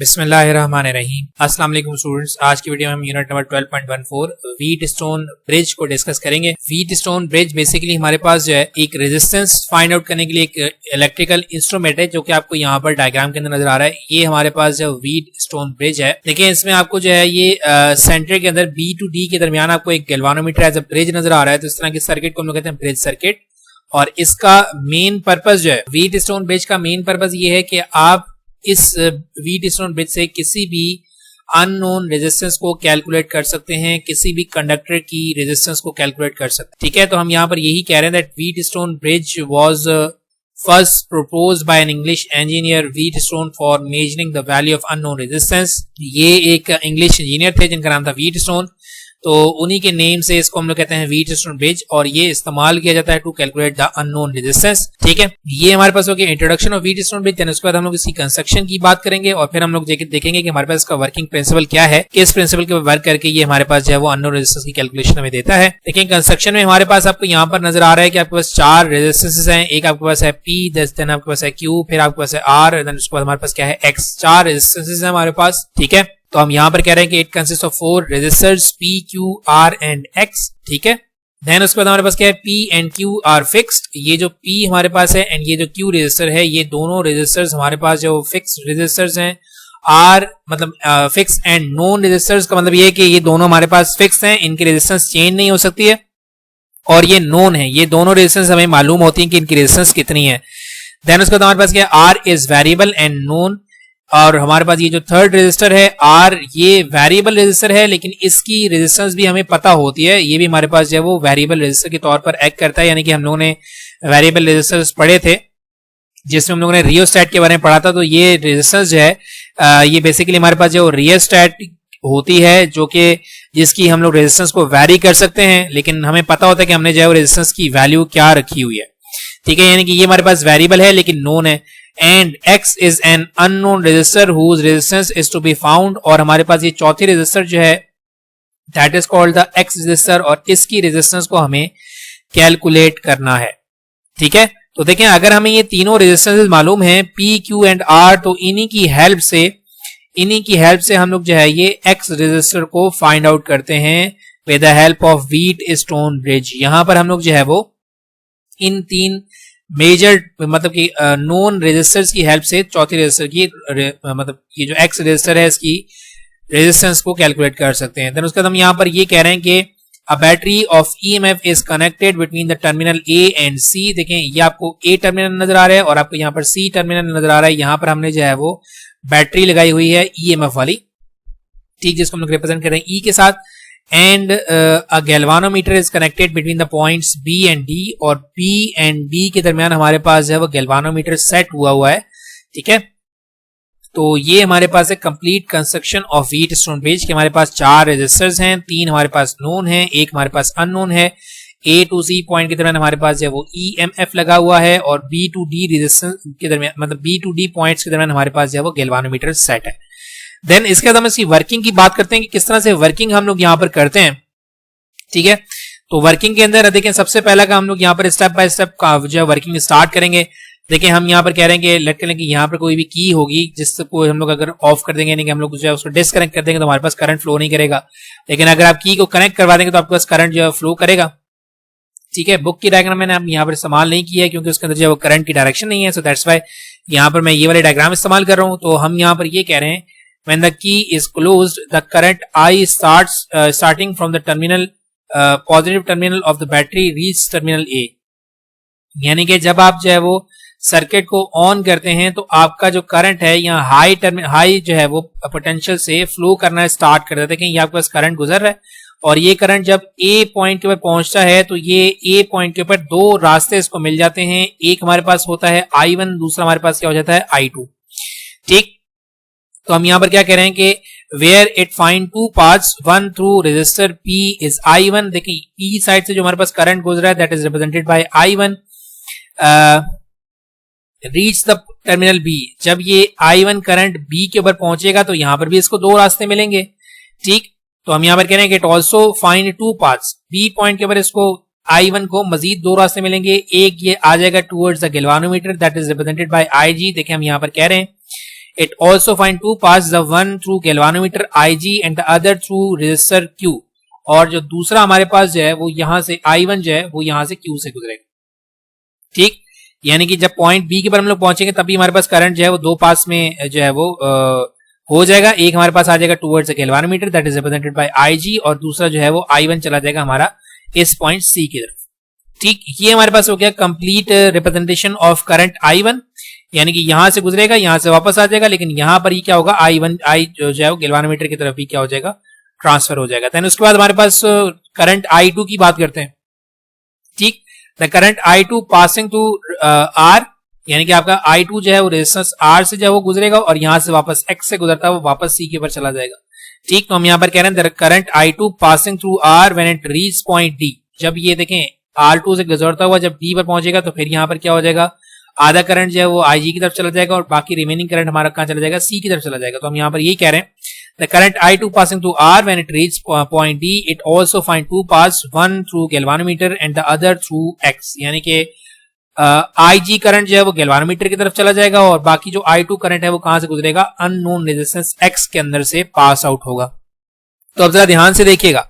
बिस्मिल्लाहिर्रहमानिर्रहीम। अस्सलाम वालेकुम स्टूडेंट्स, आज की वीडियो में हम यूनिट नंबर 12.14 व्हीटस्टोन ब्रिज को डिस्कस करेंगे। व्हीटस्टोन ब्रिज बेसिकली हमारे पास जो है एक रेजिस्टेंस फाइंड आउट करने के लिए एक इलेक्ट्रिकल इंस्ट्रूमेंट है, जो कि आपको यहाँ पर डायग्राम के अंदर नजर आ रहा है। ये हमारे पास जो व्हीटस्टोन ब्रिज है, देखिए इसमें आपको जो है ये सेंटर के अंदर B to D के दरमियान आपको एक गैल्वानोमीटर एज अ ब्रिज नजर आ रहा है। तो इस तरह के सर्किट को हम लोग कहते हैं ब्रिज सर्किट। और इसका मेन पर्पज जो है व्हीटस्टोन ब्रिज का मेन पर्पज ये है कि आप इस व्हीटस्टोन ब्रिज से किसी भी अननोन रेजिस्टेंस को कैलकुलेट कर सकते हैं, किसी भी कंडक्टर की रेजिस्टेंस को कैलकुलेट कर सकते हैं। ठीक है, तो हम यहाँ पर यही कह रहे हैं that Wheatstone bridge was first proposed by an English engineer Wheatstone for measuring the value of unknown resistance। ये एक इंग्लिश इंजीनियर थे जिनका नाम था व्हीटस्टोन, तो उन्हीं के नेम से इसको हम लोग कहते हैं व्हीटस्टोन ब्रिज, और ये इस्तेमाल किया जाता है to calculate the unknown resistance. ठीक है, ये हमारे पास हो गया इंट्रोडक्शन ऑफ व्हीटस्टोन ब्रिज। उसके बाद हम लोग इसकी कंस्ट्रक्शन की बात करेंगे और फिर हम लोग देखेंगे कि हमारे पास इसका वर्किंग प्रिंसिपल क्या है, किस प्रिंसिपल के वर्क करके ये हमारे पास जो है वो अननोन रेजिस्टेंस की कैलकुलेशन हमें देता है। देखिए कंस्ट्रक्शन में हमारे पास आपको यहाँ पर नजर आ रहा है कि आपके पास चार रेजिस्टेंसेस हैं। एक आपके पास है P, देन आपके पास है Q, फिर आपके पास है R, देन उसके बाद हमारे पास क्या है X। चार रेजिस्टेंसेस हैं हमारे पास। ठीक है, तो हम यहाँ पर कह रहे हैं कि it consist of 4 resistors P, Q, R and X। ठीक है, देन उसके बाद हमारे पास क्या है P and Q are fixed. ये जो P हमारे पास है एंड ये जो Q रेजिस्टर है, ये दोनों रेजिस्टर्स हमारे पास जो फिक्स्ड रेजिस्टर्स हैं। R मतलब फिक्स एंड नोन रेजिस्टर्स का मतलब ये है कि ये दोनों हमारे पास फिक्स हैं, इनकी रेजिस्टेंस चेंज नहीं हो सकती है। और ये नोन है, ये दोनों रेजिस्टेंस हमें मालूम होती है कि इनकी रेजिस्टेंस कितनी है। देन उसके बाद हमारे पास क्या है R is variable and known. और हमारे पास ये जो थर्ड रेजिस्टर है R, ये वेरिएबल रेजिस्टर है, लेकिन इसकी रेजिस्टेंस भी हमें पता होती है। ये भी हमारे पास जो है वो वेरिएबल रेजिस्टर के तौर पर एक्ट करता है, यानी कि हम लोगों ने वेरिएबल रेजिस्टर्स पढ़े थे जिसमें हम लोगों ने रियोस्टैट के बारे में पढ़ा था। तो ये रेजिस्टेंस जो है ये बेसिकली हमारे पास जो रियोस्टैट होती है, जो कि जिसकी हम लोग रेजिस्टेंस को वैरी कर सकते हैं, लेकिन हमें पता होता है कि हमने जो है वो रेजिस्टेंस की वैल्यू क्या रखी हुई है। ठीक है, यानी कि ये हमारे पास वेरिएबल है लेकिन नोन है। And X is an unknown resistor whose resistance is to be found। और हमारे पास ये चौथी रेजिस्टर जो है that is called the X resistor, और इसकी रेजिस्टेंस को हमें कैलकुलेट करना है। ठीक है, तो देखें अगर हमें ये तीनों रेजिस्टेंसेस मालूम हैं P, Q एंड R, तो इन्हीं की हेल्प से हम लोग जो है ये X रेजिस्टर को फाइंड आउट करते हैं with the help of Wheatstone bridge. यहां पर हम लोग जो है वो इन तीन मेजर मतलब कि नोन रेजिस्टर्स की हेल्प से चौथी रेजिस्टर की मतलब ये जो X रेजिस्टर है इसकी रेजिस्टेंस को कैलकुलेट कर सकते हैं। देन उसके बाद हम यहाँ पर ये कह रहे हैं कि a battery of EMF is connected between the terminal A and C। देखें ये आपको A टर्मिनल नजर आ रहा है और आपको यहाँ पर C टर्मिनल नजर आ रहा है। यहाँ पर हमने जो है वो बैटरी लगाई हुई है EMF वाली, ठीक, जिसको हम लोग रिप्रेजेंट कर रहे हैं E के साथ। And a galvanometer is connected between the points B and D, और B एंड D के दरमियान हमारे पास जो है वो गैल्वानोमीटर सेट हुआ है। ठीक है, तो ये हमारे पास है complete construction of Wheatstone bridge के। हमारे पास चार रेजिस्टर्स हैं, तीन हमारे पास नोन है, एक हमारे पास अननोन है। A to C पॉइंट के दरमियान हमारे पास जो है वो EMF लगा हुआ है, और B to D रेजिस्टेंस के दरमियान मतलब B to D पॉइंट्स के दरमियान हमारे पास जो है वो गैल्वानोमीटर सेट है। देन इसके बाद हम इसकी वर्किंग की बात करते हैं कि किस तरह से वर्किंग हम लोग यहाँ पर करते हैं। ठीक है, तो वर्किंग के अंदर देखें सबसे पहला का हम लोग यहाँ पर स्टेप बाय स्टेप का जो है वर्किंग स्टार्ट करेंगे। देखिए हम यहाँ पर कह रहे हैं कि लेट करें कि यहाँ पर कोई भी की होगी जिसको हम लोग अगर ऑफ कर देंगे, यानी कि हम लोग जो है उसको डिस्कनेक्ट कर देंगे तो हमारे पास करंट फ्लो नहीं करेगा। लेकिन अगर आप की को कनेक्ट करवा देंगे तो आपके पास करंट जो है फ्लो करेगा। ठीक है, बुक की डायग्राम मैंने यहाँ पर इस्तेमाल नहीं किया है क्योंकि उसके अंदर जो है वो करंट की डायरेक्शन नहीं है, सो दैट्स वाई यहाँ पर मैं ये वाले डायग्राम इस्तेमाल कर रहा हूँ। तो हम यहाँ पर ये कह रहे हैं when the key is closed the current I starting from the terminal positive terminal of the battery reach terminal A। यानी कि जब आप जो है वो सर्किट को ऑन करते हैं तो आपका जो करंट है यहाँ हाई जो है वो पोटेंशियल से फ्लो करना स्टार्ट कर देते हैं। ये आपके पास करंट गुजर रहा है, और ये करंट जब A पॉइंट के ऊपर पहुंचता है तो ये A पॉइंट के ऊपर दो रास्ते इसको मिल जाते हैं। एक हमारे पास होता है I1, दूसरा हमारे पास क्या हो जाता है I2। ठीक, तो हम यहाँ पर क्या कह रहे हैं कि where it find two paths, one through resistor P is I1। देखिए P साइड से जो हमारे पास करंट गुजर रहा है that is represented by I1। Reach the terminal B, जब ये I1 करंट B के ऊपर पहुंचेगा तो यहाँ पर भी इसको दो रास्ते मिलेंगे। ठीक, तो हम यहाँ पर कह रहे हैं कि it also find two paths, B point के ऊपर इसको I1 को मजीद दो रास्ते मिलेंगे। एक ये आ जाएगा towards the galvanometer that is represented by IG। देखिए हम यहाँ पर कह रहे हैं It also find two paths, the one through galvanometer IG and the other through resistor Q. और जो दूसरा हमारे पास जो है वो यहां से I1 जो है वो यहां से Q से गुजरेगा। ठीक, यानी कि जब पॉइंट बी के पर हम लोग पहुंचेंगे तभी हमारे पास करंट जो है वो दो पास में जो है वो हो जाएगा। एक हमारे पास आ जाएगा towards the galvanometer that is represented by IG, और दूसरा जो है वो I1 चला जाएगा हमारा इस पॉइंट सी की तरफ। ठीक, ये हमारे पास हो गया complete representation of current I1, यानी कि यहां से गुजरेगा, यहां से वापस आ जाएगा, लेकिन यहां पर ही क्या होगा, I1 जो है वो गैल्वानोमीटर की तरफ भी क्या हो जाएगा, ट्रांसफर हो जाएगा। देन उसके बाद हमारे पास करंट I2 की बात करते हैं। ठीक, the current I2 passing through R, यानी कि आपका I2 जो है वो रेजिस्टेंस R से जो है वो गुजरेगा और यहां से वापस X से गुजरता है वो वापस C के ऊपर चला जाएगा। ठीक, तो हम यहां पर कह रहे हैं current I2 passing through R when it reach point D, जब ये देखें R2 से गुजरता हुआ जब D पर पहुंचेगा तो फिर यहां पर क्या हो जाएगा, आधा करंट जो है वो IG की तरफ चला जाएगा और बाकी रिमेनिंग करंट हमारा कहां चला जाएगा, C की तरफ चला जाएगा। तो हम यहां पर यही कह रहे हैं the current I2 passing through R when it reaches point D, it also find two paths, one through galvanometer and the other through X, यानी कि IG करंट जो है वो गैल्वानोमीटर की तरफ चला जाएगा और बाकी जो I2 करंट है वो कहां से गुजरेगा, अननोन रेजिस्टेंस X के अंदर से पास आउट होगा। तो अब जरा ध्यान से देखिएगा,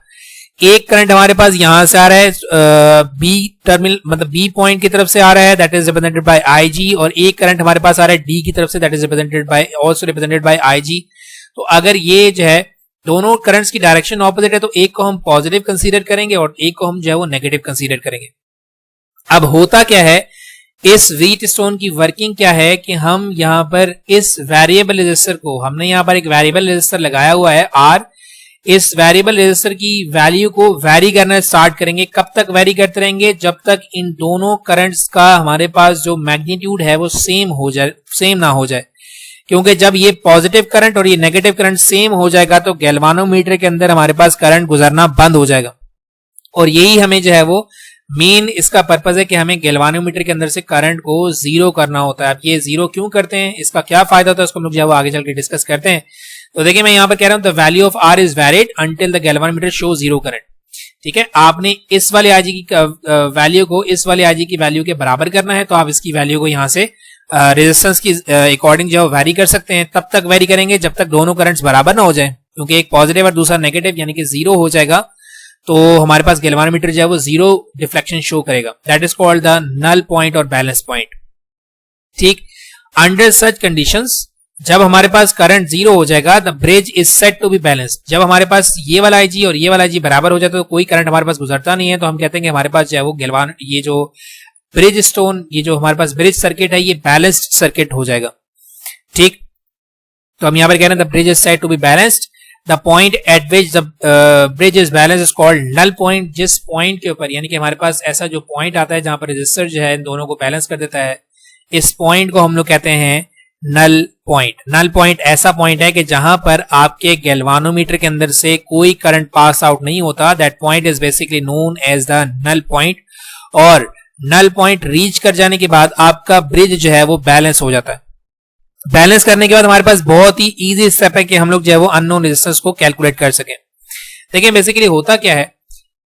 एक करंट हमारे पास यहां से आ रहा है बी टर्मिनल मतलब बी पॉइंट की तरफ से आ रहा है that is represented by IG, और एक करंट हमारे पास आ रहा है डी की तरफ say that is represented by also represented by IG। तो अगर ये जो है दोनों करंट्स की डायरेक्शन ऑपोजिट है तो एक को हम पॉजिटिव कंसीडर करेंगे और एक को हम जो है वो नेगेटिव कंसीडर करेंगे। अब होता क्या है, इस व्हीटस्टोन की वर्किंग क्या है कि हम यहां पर इस वेरिएबल रेजिस्टर को, हमने यहां पर एक वेरिएबल रेजिस्टर लगाया हुआ है R, इस वेरिएबल रेजिस्टर की वैल्यू को वेरी करना स्टार्ट करेंगे। कब तक वेरी करते रहेंगे, जब तक इन दोनों करंट्स का हमारे पास जो मैग्नीट्यूड है वो सेम ना हो जाए, क्योंकि जब ये पॉजिटिव करंट और ये नेगेटिव करंट सेम हो जाएगा तो गैल्वानोमीटर के अंदर हमारे पास करंट गुजरना बंद हो जाएगा। और यही हमें जो है वो मेन इसका पर्पज है कि हमें गैल्वानोमीटर के अंदर से करंट को जीरो करना होता है। अब ये जीरो क्यों करते हैं, इसका क्या फायदा होता है, उसको हम लोग जो है वो आगे चल के डिस्कस करते हैं। तो देखिए मैं यहां पर कह रहा हूं the value of R is valid until the galvanometer show zero current. ठीक है, आपने इस वाले IG की वैल्यू को इस वाले IG की वैल्यू के बराबर करना है, तो आप इसकी वैल्यू को यहां से रेजिस्टेंस की अकॉर्डिंग जो है वेरी कर सकते हैं। तब तक वेरी करेंगे जब तक दोनों करंट्स बराबर ना हो जाए, क्योंकि एक पॉजिटिव और दूसरा नेगेटिव यानी कि जीरो हो जाएगा तो हमारे पास गैल्वानोमीटर जो है वो जीरो डिफ्लेक्शन शो करेगा। That is called the null point और बैलेंस पॉइंट। ठीक, अंडर सच कंडीशंस जब हमारे पास करंट जीरो हो जाएगा the bridge is set to be balanced. जब हमारे पास ये वाला IG और ये वाला IG बराबर हो जाता है तो कोई करंट हमारे पास गुजरता नहीं है, तो हम कहते हैं कि हमारे पास जो है वो ये जो ब्रिज स्टोन, ये जो हमारे पास ब्रिज सर्किट है ये बैलेंस्ड सर्किट हो जाएगा। ठीक, तो हम यहां पर कह रहे हैं the bridge is set to be balanced, the point at which the bridge is balanced is called null point. जिस पॉइंट के ऊपर यानी कि हमारे पास ऐसा जो पॉइंट आता है जहां पर रेजिस्टर जो है इन दोनों को बैलेंस कर देता है, इस पॉइंट को हम लोग कहते हैं नल पॉइंट। नल पॉइंट ऐसा पॉइंट है कि जहां पर आपके गैल्वानोमीटर के अंदर से कोई करंट पास आउट नहीं होता। That point is basically known as the null point, और नल पॉइंट रीच कर जाने के बाद आपका ब्रिज जो है वो बैलेंस हो जाता है। बैलेंस करने के बाद हमारे पास बहुत ही इजी स्टेप है कि हम लोग जो है वो अननोन रेजिस्टेंस को कैलकुलेट कर सकें। देखिए बेसिकली होता क्या है,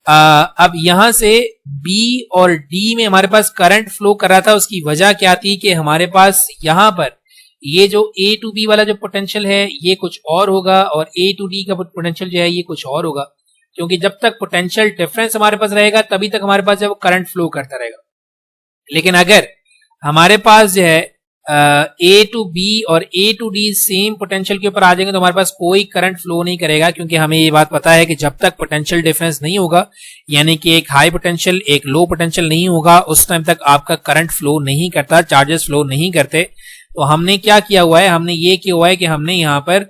अब यहां से B और D में हमारे पास करंट फ्लो कर रहा था, उसकी वजह क्या थी कि हमारे पास यहां पर ये जो A to B वाला जो पोटेंशियल है ये कुछ और होगा और A to D का पोटेंशियल जो है ये कुछ और होगा, क्योंकि जब तक पोटेंशियल डिफरेंस हमारे पास रहेगा तभी तक हमारे पास जो है वो करंट फ्लो करता रहेगा। लेकिन अगर हमारे पास जो है A to B और A to D same potential के ऊपर आ जाएंगे तो हमारे पास कोई करंट फ्लो नहीं करेगा, क्योंकि हमें ये बात पता है कि जब तक पोटेंशियल डिफरेंस नहीं होगा, यानी कि एक हाई पोटेंशियल एक लो पोटेंशियल नहीं होगा, उस टाइम तक आपका करंट फ्लो नहीं करता, चार्जेस फ्लो नहीं करते। तो हमने क्या किया हुआ है, हमने ये किया हुआ है कि हमने यहाँ पर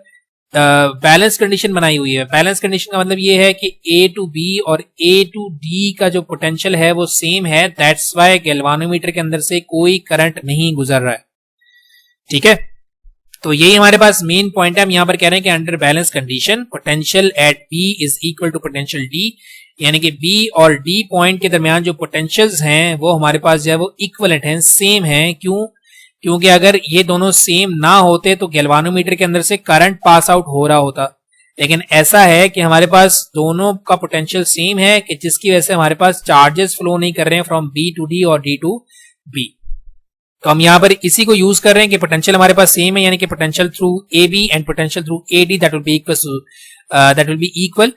बैलेंस कंडीशन बनाई हुई है। बैलेंस कंडीशन का मतलब ये है कि A to B और A to D का जो पोटेंशियल है वो सेम है। दैट्स वाई गैल्वानोमीटर के अंदर से कोई करंट नहीं गुजर रहा है। ठीक है, तो यही हमारे पास मेन पॉइंट है। हम यहां पर कह रहे हैं कि under balance condition potential at B is equal to potential D, यानी कि B और D पॉइंट के दरमियान जो पोटेंशियल्स हैं वो हमारे पास जो है वो इक्वलेंट हैं, सेम हैं। क्यों? क्योंकि अगर ये दोनों सेम ना होते तो गैल्वानोमीटर के अंदर से करंट पास आउट हो रहा होता, लेकिन ऐसा है कि हमारे पास दोनों का पोटेंशियल सेम है कि जिसकी वजह से हमारे पास चार्जेस फ्लो नहीं कर रहे हैं फ्रॉम B to D और D to B। तो हम यहाँ पर इसी को यूज कर रहे हैं कि पोटेंशियल हमारे पास सेम है, यानी कि potential through A B and potential through A D that will be equal.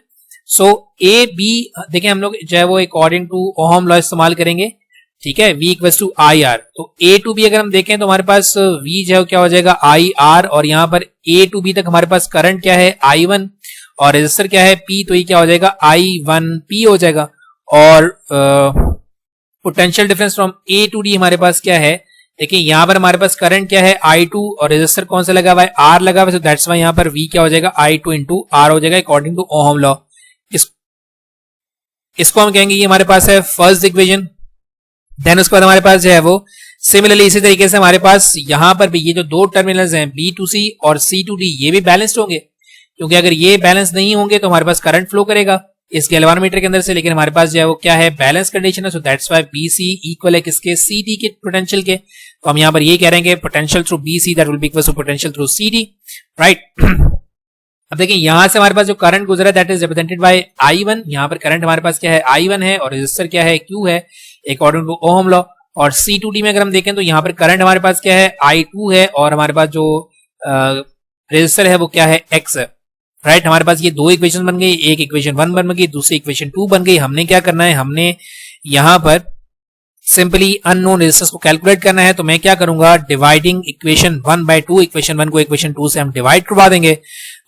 So A B देखें हम लोग जो है वो अकॉर्डिंग टू ओहम लॉ इस्तेमाल करेंगे, ठीक है, V equals to I R. तो ए टू बी अगर हम देखें तो हमारे पास V जो है क्या हो जाएगा आई आर, और यहाँ पर ए टू बी तक हमारे पास करंट क्या है I1 और रेजिस्टर क्या है P, तो ये क्या हो जाएगा I1P हो जाएगा। और potential difference from A to D हमारे पास क्या है, देखिए यहाँ पर हमारे पास करंट क्या है I2 और रेजिस्टर कौन सा लगा हुआ है R लगा हुआ है, दैट्स वाई यहाँ पर V क्या हो जाएगा I2 इंटू R हो जाएगा अकॉर्डिंग टू ओहम लॉ। इसको हम कहेंगे ये हमारे पास है फर्स्ट इक्वेशन। देन उसके बाद हमारे पास जो है वो सिमिलरली इसी तरीके से हमारे पास यहाँ पर भी ये जो दो टर्मिनल्स हैं B2C और C2D ये भी बैलेंस्ड होंगे, क्योंकि अगर ये बैलेंस नहीं होंगे तो हमारे पास करंट फ्लो करेगा इस गैल्वानोमीटर के अंदर से, लेकिन हमारे पास जो है वो क्या है बैलेंस कंडीशन है। So that's why BC equal है किसके CD के पोटेंशियल के। तो हम यहाँ पर ये कह रहे हैं कि potential through BC that will be equal to potential through CD, right. अब देखिए यहां से हमारे पास जो करंट गुजरा है that is represented by I1। यहाँ पर करंट हमारे पास क्या है I1 है और रेजिस्टर क्या है Q है अकॉर्डिंग टू ओहम लॉ। और C2D में अगर हम देखें तो यहाँ पर करंट हमारे पास क्या है I2 है और हमारे पास जो रेजिस्टर है वो क्या है X है, राइट। हमारे पास ये दो इक्वेशन बन गई, एक इक्वेशन 1 बन गई, दूसरी इक्वेशन 2 बन गई। हमने क्या करना है, हमने यहाँ पर सिंपली अननोन रेजिस्टेंस को कैलकुलेट करना है। तो मैं क्या करूंगा, डिवाइडिंग इक्वेशन 1 बाय 2, इक्वेशन 1 को इक्वेशन 2 से हम डिवाइड करवा देंगे।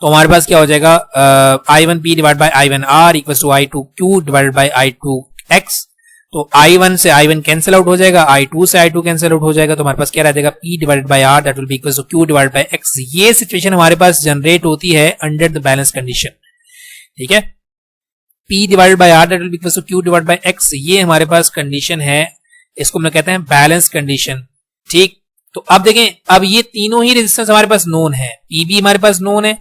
तो हमारे पास क्या हो जाएगा I1P divide by I1R equals to I2Q divided by I2X। तो I1 से I1 कैंसिल आउट हो जाएगा, I2 से I2 कैंसिल आउट हो जाएगा, तो हमारे पास क्या रह जाएगा P divided by R that will be equals to Q divided by X। ये सिचुएशन हमारे पास जनरेट होती है अंडर द बैलेंस कंडीशन, ठीक है। P divided by R that will be equals to Q divided by X, ये हमारे पास condition है, इसको हम लोग कहते हैं बैलेंस कंडीशन, ठीक। तो अब देखें, अब ये तीनों ही रेजिस्टेंस हमारे पास नोन है, P भी हमारे पास नोन है,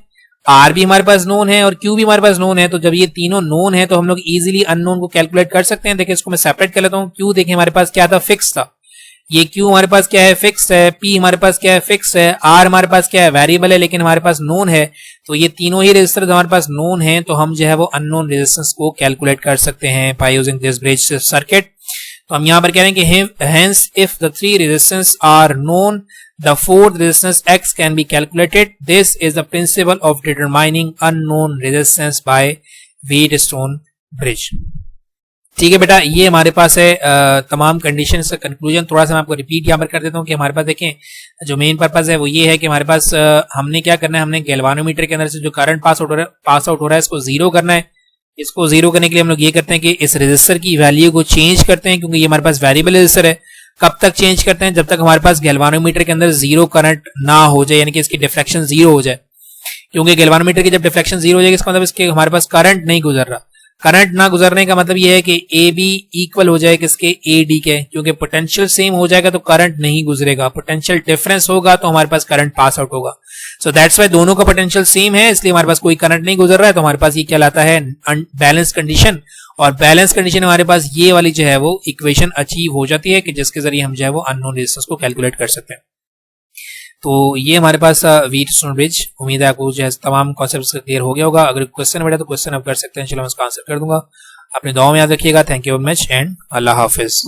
R भी हमारे पास नोन है और Q भी हमारे पास नोन है। तो जब ये तीनों नोन है तो हम लोग इजीली अननोन को कैलकुलेट कर सकते हैं। देखिए इसको मैं सेपरेट कर लेता हूँ। Q देखें हमारे पास क्या था, फिक्स था, ये Q हमारे पास क्या है फिक्स है, P हमारे पास क्या है फिक्स है, R हमारे पास क्या है वेरिएबल है लेकिन हमारे पास नोन है। तो ये तीनों ही रेजिस्टेंस हमारे पास नोन है, तो हम जो है वो अननोन रेजिस्टेंस को कैलकुलेट कर सकते हैं by using this bridge circuit. तो हम यहाँ पर कह रहे हैं कि hence if the three resistance are known, the fourth resistance X can be calculated. This is the principle of determining unknown resistance by Wheatstone bridge. ठीक है बेटा, ये हमारे पास है तमाम कंडीशंस का कंक्लूजन। थोड़ा सा मैं आपको रिपीट यहाँ पर कर देता हूँ कि हमारे पास देखें जो मेन पर्पस है वो ये है कि हमारे पास हमने क्या करना है, हमने गैल्वानोमीटर के अंदर से जो करंट पास आउट हो रहा है इसको जीरो करना है। इसको जीरो करने के लिए हम लोग ये करते हैं कि इस रेजिस्टर की वैल्यू को चेंज करते हैं, क्योंकि ये हमारे पास वेरिएबल रेजिस्टर है। कब तक चेंज करते हैं, जब तक हमारे पास गैल्वानोमीटर के अंदर जीरो करंट ना हो जाए, यानी कि इसकी डिफ्लेक्शन जीरो हो जाए। क्योंकि गैल्वानोमीटर की जब डिफ्लेक्शन जीरो हो जाएगी इसका मतलब इसके हमारे पास करंट नहीं गुजर रहा। करंट ना गुजरने का मतलब ये है कि ए बी इक्वल हो जाए किसके, ए डी के, क्योंकि पोटेंशियल सेम हो जाएगा तो करंट नहीं गुजरेगा, पोटेंशियल डिफरेंस होगा तो हमारे पास करंट पास आउट होगा। सो दैट्स वाई दोनों का पोटेंशियल सेम है, इसलिए हमारे पास कोई करंट नहीं गुजर रहा है, तो हमारे पास ये क्या लाता है, बैलेंस कंडीशन। और बैलेंस कंडीशन हमारे पास ये वाली जो है वो इक्वेशन अचीव हो जाती है कि जिसके जरिए हम जो है वो अननोन रेजिस्टेंस को कैलकुलेट कर सकते हैं। तो ये हमारे पास व्हीटस्टोन ब्रिज, उम्मीद है आपको जो है तमाम कॉन्सेप्ट्स क्लियर हो गया होगा। अगर क्वेश्चन बेटा तो क्वेश्चन आप कर सकते हैं, चलो मैं उसका आंसर कर दूंगा। अपने दुआ में याद रखिएगा। Thank you very much and Allah Hafiz.